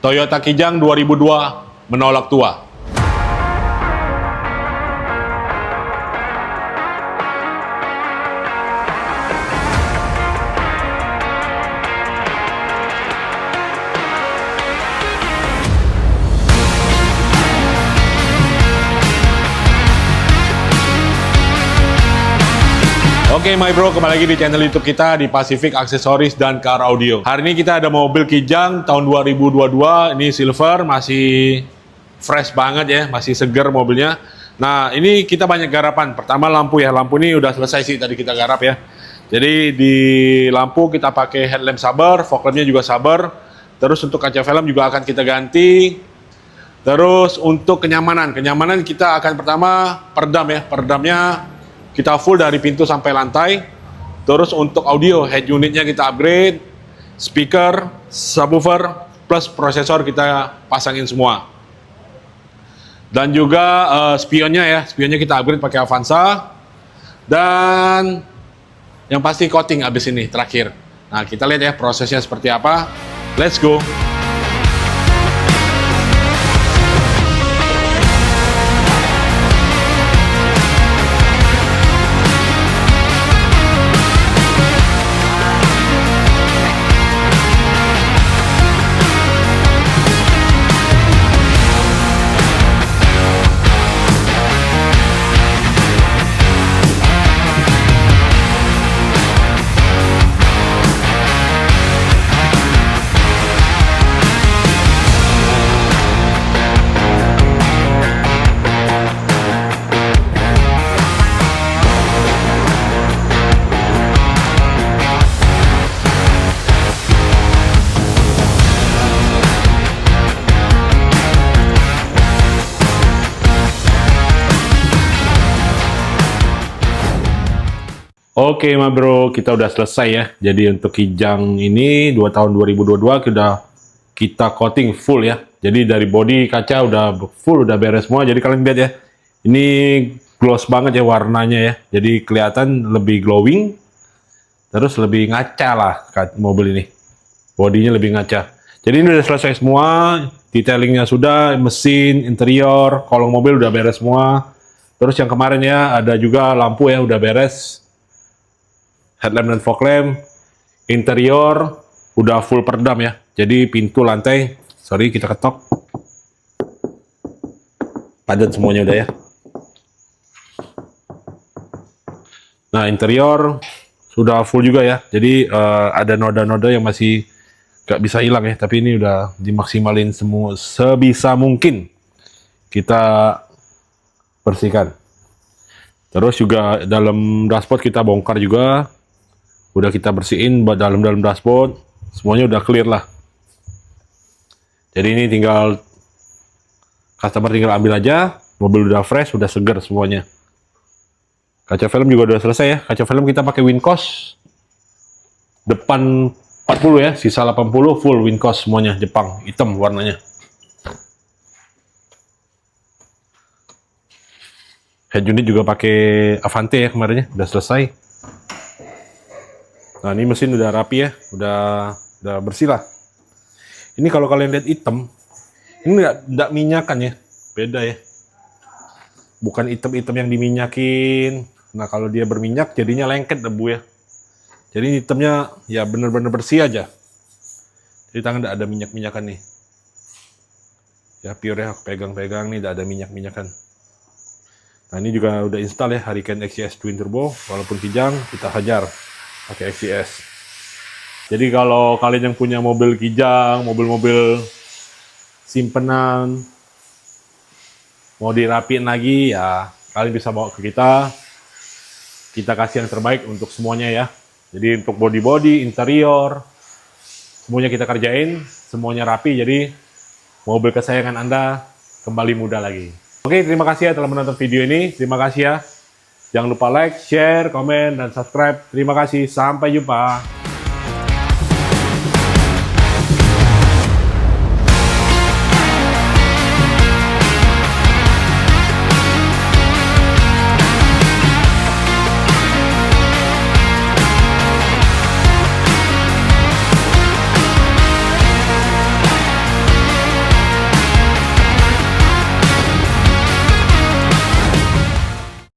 Toyota Kijang 2002 menolak tua. Oke my bro, kembali lagi di channel YouTube kita di Pacific Aksesoris dan Car Audio. Hari ini kita ada mobil Kijang tahun 2022, ini silver, masih fresh banget ya, masih seger mobilnya. Nah, ini kita banyak garapan. Pertama lampu ya, lampu ini udah selesai sih tadi kita garap ya. Jadi di lampu kita pakai headlamp saber, fog lampnya juga saber. Terus untuk kaca film juga akan kita ganti. Terus untuk kenyamanan kita akan pertama peredam ya, peredamnya kita full dari pintu sampai lantai. Terus untuk audio, head unitnya kita upgrade, speaker, subwoofer, plus prosesor kita pasangin semua. Dan juga spionnya kita upgrade pakai Avanza. Dan yang pasti coating abis ini terakhir. Nah, kita lihat ya prosesnya seperti apa. Let's go. Oke, ma bro, kita udah selesai ya. Jadi untuk Kijang ini 2 tahun 2022 kita coating full ya. Jadi dari body kaca udah full, udah beres semua. Jadi kalian lihat ya, ini gloss banget ya warnanya ya. Jadi kelihatan lebih glowing, terus lebih ngaca lah mobil ini. Bodinya lebih ngaca. Jadi ini udah selesai semua, detailingnya sudah, mesin, interior, kolong mobil udah beres semua. Terus yang kemarin ya ada juga lampu ya udah beres. Headlamp dan fog lamp, interior udah full peredam ya. Jadi pintu, lantai, sorry kita ketok, padat semuanya udah ya. Nah, interior sudah full juga ya. Jadi ada noda-noda yang masih gak bisa hilang ya. Tapi ini udah dimaksimalin semua sebisa mungkin kita bersihkan. Terus juga dalam dashboard kita bongkar juga. Udah kita bersihin dalam dashboard, semuanya udah clear lah. Jadi ini tinggal customer tinggal ambil aja, mobil udah fresh, udah seger semuanya. Kaca film juga udah selesai ya. Kaca film kita pakai Wincos. Depan 40 ya, sisa 80 full Wincos semuanya, Jepang, hitam warnanya. Head unit juga pakai Avante ya kemarinnya, udah selesai. Nah, ini mesin udah rapi ya, udah bersih lah. Ini kalau kalian lihat hitam, ini nggak minyakan ya, beda ya. Bukan hitam-hitam yang diminyakin. Nah, kalau dia berminyak jadinya lengket debu ya. Jadi hitamnya ya bener-bener bersih aja. Jadi tangan nggak ada minyak-minyakan nih. Ya pure ya, aku pegang-pegang nih, nggak ada minyak-minyakan. Nah, ini juga udah install ya Hurricane XCS Twin Turbo, walaupun Kijang kita hajar pakai XCS. Jadi kalau kalian yang punya mobil Kijang, mobil-mobil simpenan, mau dirapiin lagi ya, kalian bisa bawa ke kita. Kita kasih yang terbaik untuk semuanya ya. Jadi untuk body-body, interior, semuanya kita kerjain, semuanya rapi. Jadi mobil kesayangan Anda kembali muda lagi. Oke, terima kasih ya telah menonton video ini. Terima kasih ya. Jangan lupa like, share, komen, dan subscribe. Terima kasih. Sampai jumpa.